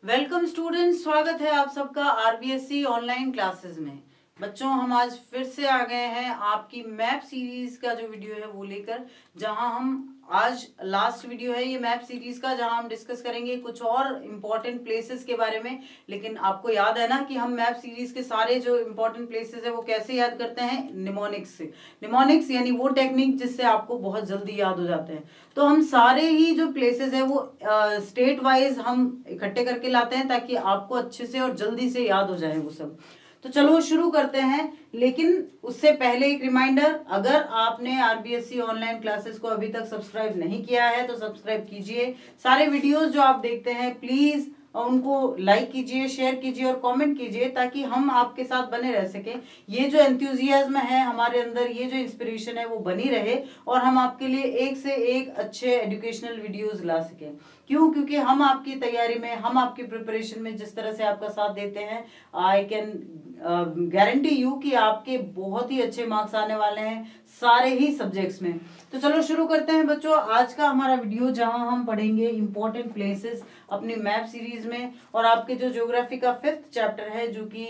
Welcome students, स्वागत है आप सबका आरबीएससी ऑनलाइन क्लासेस में। बच्चों, हम आज फिर से आ गए हैं आपकी मैप सीरीज का जो वीडियो है वो लेकर, जहां हम आज लास्ट वीडियो है ये मैप सीरीज का, जहां हम डिस्कस करेंगे कुछ और इम्पोर्टेंट प्लेसेस के बारे में। लेकिन आपको याद है ना कि हम मैप सीरीज के सारे जो इम्पोर्टेंट प्लेसेस है वो कैसे याद करते हैं? निमोनिक्स से। निमोनिक्स यानी वो टेक्निक जिससे आपको बहुत जल्दी याद हो जाते हैं। तो हम सारे ही जो प्लेसेस है वो स्टेट वाइज हम इकट्ठे करके लाते हैं ताकि आपको अच्छे से और जल्दी से याद हो जाए वो सब। तो चलो शुरू करते हैं। लेकिन उससे पहले एक रिमाइंडर, अगर आपने आरबीएससी ऑनलाइन क्लासेस को अभी तक सब्सक्राइब नहीं किया है तो सब्सक्राइब कीजिए। सारे वीडियोस जो आप देखते हैं प्लीज उनको लाइक कीजिए, शेयर कीजिए और कमेंट कीजिए ताकि हम आपके साथ बने रह सकें। ये जो एंथुजियाज्म है हमारे अंदर, ये जो इंस्पिरेशन है वो बनी रहे और हम आपके लिए एक से एक अच्छे एजुकेशनल वीडियोस ला सकें। क्यों? क्योंकि हम आपकी तैयारी में, हम आपकी प्रिपरेशन में जिस तरह से आपका साथ देते हैं, आई कैन गारंटी यू कि आपके बहुत ही अच्छे मार्क्स आने वाले हैं सारे ही सब्जेक्ट्स में। तो चलो शुरू करते हैं बच्चों आज का हमारा वीडियो, जहां हम पढ़ेंगे इंपॉर्टेंट प्लेसेस अपनी मैप सीरीज में। और आपके जो ज्योग्राफी का 5th चैप्टर है जो कि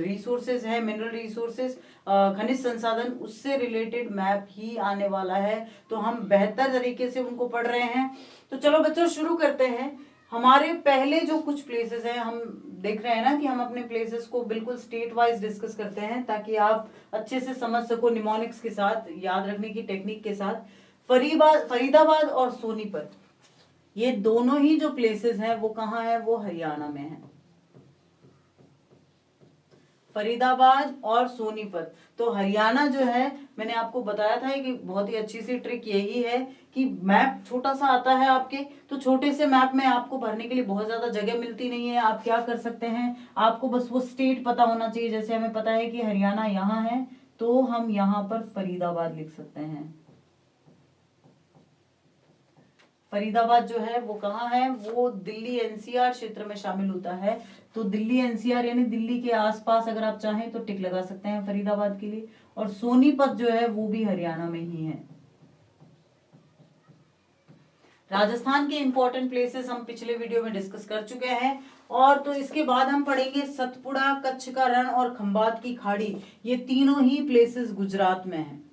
रिसोर्सेज है, मिनरल रिसोर्सेज, खनिज संसाधन, उससे रिलेटेड मैप ही आने वाला है। तो हम बेहतर तरीके से उनको पढ़ रहे हैं। तो चलो बच्चों शुरू करते हैं। हमारे पहले जो कुछ प्लेसेस हैं, हम देख रहे हैं ना कि हम अपने प्लेसेस को बिल्कुल स्टेट वाइज डिस्कस करते हैं ताकि आप अच्छे से समझ सको निमोनिक्स के साथ, याद रखने की टेक्निक के साथ। फरीदाबाद और सोनीपत, ये दोनों ही जो प्लेसेस हैं वो कहाँ है? वो हरियाणा में है। फरीदाबाद और सोनीपत। तो हरियाणा जो है, मैंने आपको बताया था कि बहुत ही अच्छी सी ट्रिक यही है कि मैप छोटा सा आता है आपके, तो छोटे से मैप में आपको भरने के लिए बहुत ज्यादा जगह मिलती नहीं है। आप क्या कर सकते हैं, आपको बस वो स्टेट पता होना चाहिए। जैसे हमें पता है कि हरियाणा यहाँ है तो हम यहाँ पर फरीदाबाद लिख सकते हैं। फरीदाबाद जो है वो कहाँ है? वो दिल्ली एनसीआर क्षेत्र में शामिल होता है। तो दिल्ली एनसीआर यानी दिल्ली के आसपास अगर आप चाहें तो टिक लगा सकते हैं फरीदाबाद के लिए। और सोनीपत जो है वो भी हरियाणा में ही है। राजस्थान के इंपॉर्टेंट प्लेसेस हम पिछले वीडियो में डिस्कस कर चुके हैं। और तो इसके बाद हम पढ़ेंगे सतपुड़ा, कच्छ का रण और खंबात की खाड़ी। ये तीनों ही प्लेसेस गुजरात में हैं।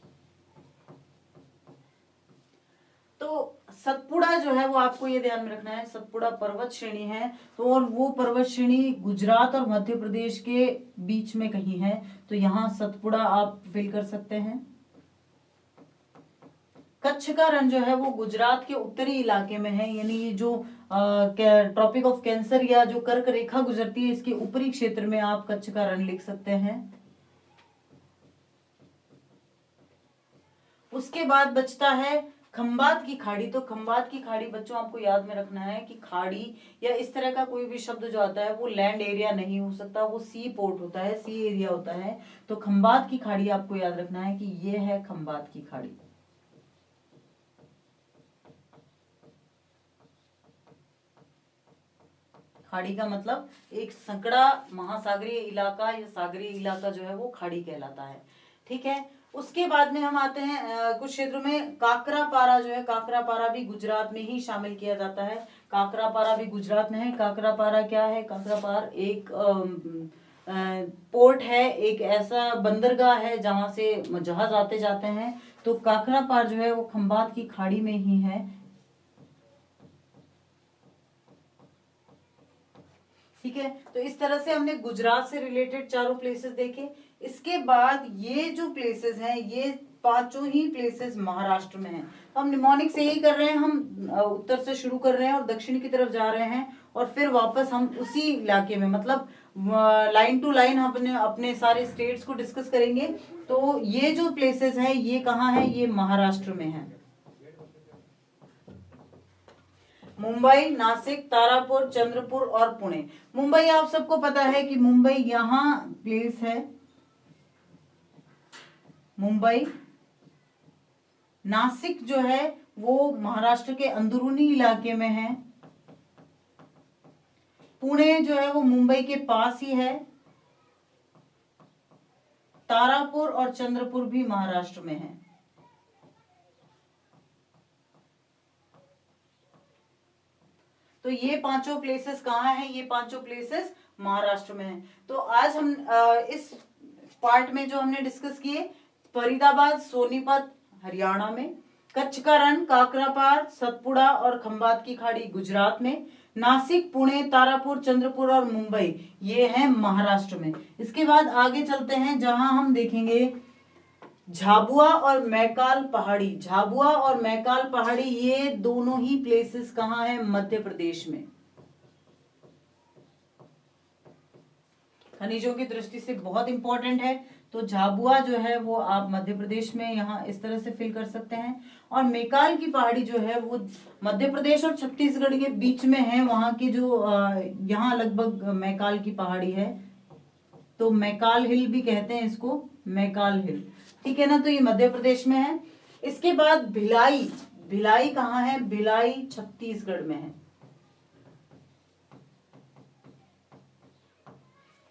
तो सतपुड़ा जो है वो आपको ये ध्यान में रखना है, सतपुड़ा पर्वत श्रेणी है। तो और वो पर्वत श्रेणी गुजरात और मध्य प्रदेश के बीच में कहीं है। तो यहाँ सतपुड़ा आप फिल कर सकते हैं। कच्छ का रण जो है वो गुजरात के उत्तरी इलाके में है, यानी ये जो ट्रॉपिक ऑफ कैंसर या जो कर्क रेखा गुजरती है इसके ऊपरी क्षेत्र में आप कच्छ का रण लिख सकते हैं। उसके बाद बचता है खंबात की खाड़ी। तो खंबात की खाड़ी बच्चों आपको याद में रखना है कि खाड़ी या इस तरह का कोई भी शब्द जो आता है वो लैंड एरिया नहीं हो सकता, वो सी पोर्ट होता है, सी एरिया होता है। तो खंबात की खाड़ी आपको याद रखना है कि ये है खंबात की खाड़ी। खाड़ी का मतलब एक संकड़ा महासागरीय इलाका या सागरीय इलाका जो है वो खाड़ी कहलाता है। ठीक है। उसके बाद में हम आते हैं कुछ क्षेत्रों में काकरापारा जो है, काकरापारा भी गुजरात में ही शामिल किया जाता है। काकरापारा भी गुजरात में है। काकरापारा क्या है? काकरापार एक पोर्ट है, एक ऐसा बंदरगाह है जहां से जहाज आते जाते हैं। तो काकरापार जो है वो खंबात की खाड़ी में ही है। ठीक है। तो इस तरह से हमने गुजरात से रिलेटेड चारों प्लेसेस देखे। इसके बाद ये जो प्लेसेस हैं ये पांचों ही प्लेसेस महाराष्ट्र में हैं। तो हम निमोनिक से यही कर रहे हैं, हम उत्तर से शुरू कर रहे हैं और दक्षिण की तरफ जा रहे हैं और फिर वापस हम उसी इलाके में, मतलब लाइन टू लाइन अपने अपने सारे स्टेट्स को डिस्कस करेंगे। तो ये जो प्लेसेस हैं ये कहाँ है? ये महाराष्ट्र में है। मुंबई, नासिक, तारापुर, चंद्रपुर और पुणे। मुंबई आप सबको पता है कि मुंबई यहां प्लेस है, मुंबई। नासिक जो है वो महाराष्ट्र के अंदरूनी इलाके में है। पुणे जो है वो मुंबई के पास ही है। तारापुर और चंद्रपुर भी महाराष्ट्र में है। तो ये पांचों प्लेसेस कहाँ हैं? ये पांचों प्लेसेस महाराष्ट्र में हैं। तो आज हम इस पार्ट में जो हमने डिस्कस किए, फरीदाबाद, सोनीपत हरियाणा में, कच्छ का रण, काकरापार, सतपुड़ा और खंबात की खाड़ी गुजरात में, नासिक, पुणे, तारापुर, चंद्रपुर और मुंबई ये हैं महाराष्ट्र में। इसके बाद आगे चलते हैं जहां हम देखेंगे झाबुआ और मैकाल पहाड़ी। झाबुआ और मैकाल पहाड़ी ये दोनों ही प्लेसेस कहाँ हैं? मध्य प्रदेश में। खनिजों की दृष्टि से बहुत इंपॉर्टेंट है। तो झाबुआ जो है वो आप मध्य प्रदेश में यहाँ इस तरह से फिल कर सकते हैं। और मैकाल की पहाड़ी जो है वो मध्य प्रदेश और छत्तीसगढ़ के बीच में है। वहां की जो यहाँ लगभग मैकाल की पहाड़ी है, तो मैकाल हिल भी कहते हैं इसको, मैकाल हिल, ठीक है ना। तो ये मध्य प्रदेश में है। इसके बाद भिलाई। भिलाई कहाँ है? भिलाई छत्तीसगढ़ में है।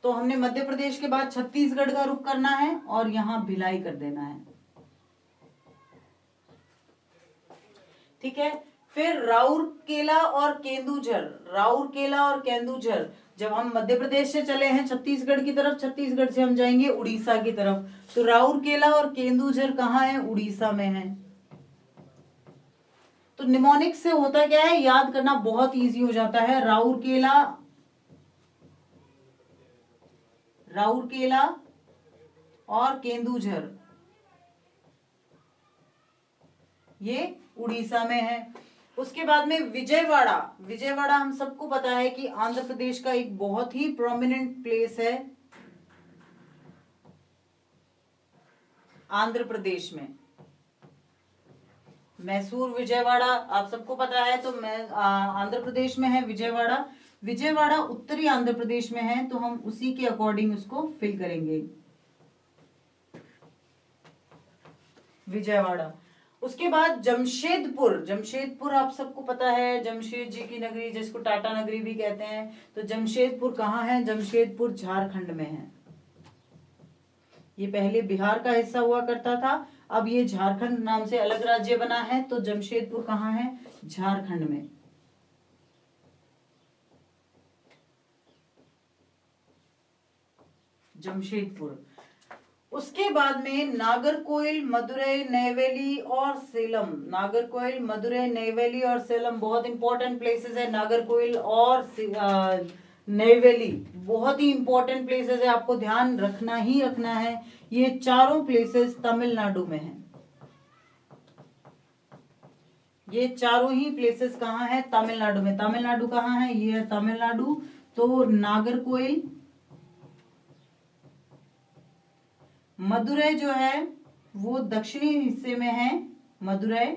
तो हमने मध्य प्रदेश के बाद छत्तीसगढ़ का रुख करना है और यहां भिलाई कर देना है, ठीक है। फिर राउरकेला और केंदुझर। राउरकेला और केंदुझर, जब हम मध्य प्रदेश से चले हैं छत्तीसगढ़ की तरफ, छत्तीसगढ़ से हम जाएंगे उड़ीसा की तरफ। तो राउरकेला और केंदुझर कहाँ है? उड़ीसा में है। तो निमोनिक से होता क्या है, याद करना बहुत इजी हो जाता है। राउरकेला, राउरकेला और केंदुझर ये उड़ीसा में है। उसके बाद में विजयवाड़ा। विजयवाड़ा हम सबको पता है कि आंध्र प्रदेश का एक बहुत ही प्रोमिनेंट प्लेस है आंध्र प्रदेश में। मैसूर, विजयवाड़ा आप सबको पता है। तो आंध्र प्रदेश में है विजयवाड़ा। विजयवाड़ा उत्तरी आंध्र प्रदेश में है, तो हम उसी के अकॉर्डिंग उसको फिल करेंगे, विजयवाड़ा। उसके बाद जमशेदपुर। जमशेदपुर आप सबको पता है, जमशेद जी की नगरी, जिसको टाटा नगरी भी कहते हैं। तो जमशेदपुर कहाँ है? जमशेदपुर झारखंड में है। ये पहले बिहार का हिस्सा हुआ करता था, अब ये झारखंड नाम से अलग राज्य बना है। तो जमशेदपुर कहाँ है? झारखंड में। जमशेदपुर। उसके बाद में नागरकोइल, मदुरई, नेवेली और सेलम। नागरकोइल, मदुरई, नेवेली और सेलम बहुत इंपॉर्टेंट प्लेसेस है। नागरकोइल और नेवेली बहुत ही इंपॉर्टेंट प्लेसेस है, आपको ध्यान रखना ही रखना है। ये चारों प्लेसेस तमिलनाडु में हैं। ये चारों ही प्लेसेस कहाँ है? तमिलनाडु में। तमिलनाडु कहाँ है? ये है तमिलनाडु। तो नागरकोइल, मदुरई जो है वो दक्षिणी हिस्से में है, मदुरई।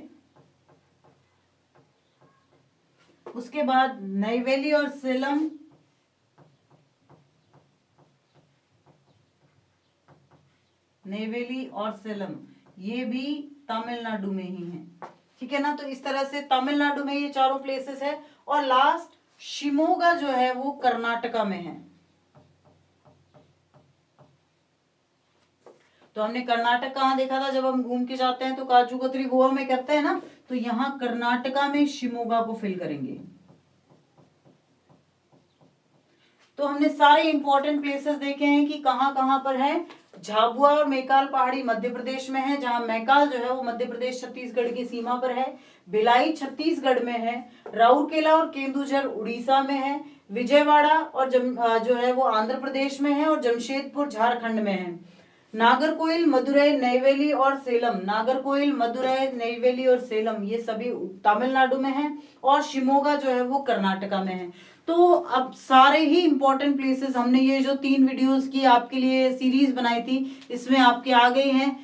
उसके बाद नेवेली और सेलम, नेवेली और सेलम ये भी तमिलनाडु में ही है, ठीक है ना। तो इस तरह से तमिलनाडु में ये चारों प्लेसेस है। और लास्ट शिमोगा जो है वो कर्नाटका में है। तो हमने कर्नाटक कहाँ देखा था? जब हम घूम के जाते हैं तो काजू कतरी गोवा में करते हैं ना, तो यहाँ कर्नाटका में शिमोगा को फिल करेंगे। तो हमने सारे इंपॉर्टेंट प्लेसेस देखे हैं कि कहाँ कहाँ पर है। झाबुआ और मैकाल पहाड़ी मध्य प्रदेश में है, जहां मैकाल जो है वो मध्य प्रदेश छत्तीसगढ़ की सीमा पर है। भिलाई छत्तीसगढ़ में है। राउरकेला और केंदुझर उड़ीसा में है। विजयवाड़ा और जो है वो आंध्र प्रदेश में है। और जमशेदपुर झारखंड में है। नागरकोइल, मदुरई, नेवेली और सेलम, नागरकोइल, मदुरई, नेवेली और सेलम ये सभी तमिलनाडु में है। और शिमोगा जो है वो कर्नाटका में है। तो अब सारे ही इंपॉर्टेंट प्लेसेस हमने ये जो 3 वीडियोस की आपके लिए सीरीज बनाई थी इसमें आपके आ गए हैं।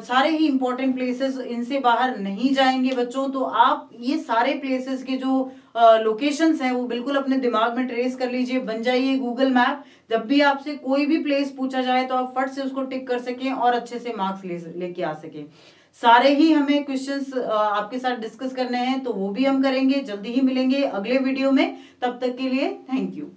सारे ही इंपॉर्टेंट प्लेसेस, इनसे बाहर नहीं जाएंगे बच्चों। तो आप ये सारे प्लेसेस के जो लोकेशंस हैं वो बिल्कुल अपने दिमाग में ट्रेस कर लीजिए, बन जाइए गूगल मैप। जब भी आपसे कोई भी प्लेस पूछा जाए तो आप फट से उसको टिक कर सकें और अच्छे से मार्क्स लेके आ सकें। सारे ही हमें क्वेश्चंस आपके साथ डिस्कस करने हैं, तो वो भी हम करेंगे। जल्दी ही मिलेंगे अगले वीडियो में। तब तक के लिए थैंक यू।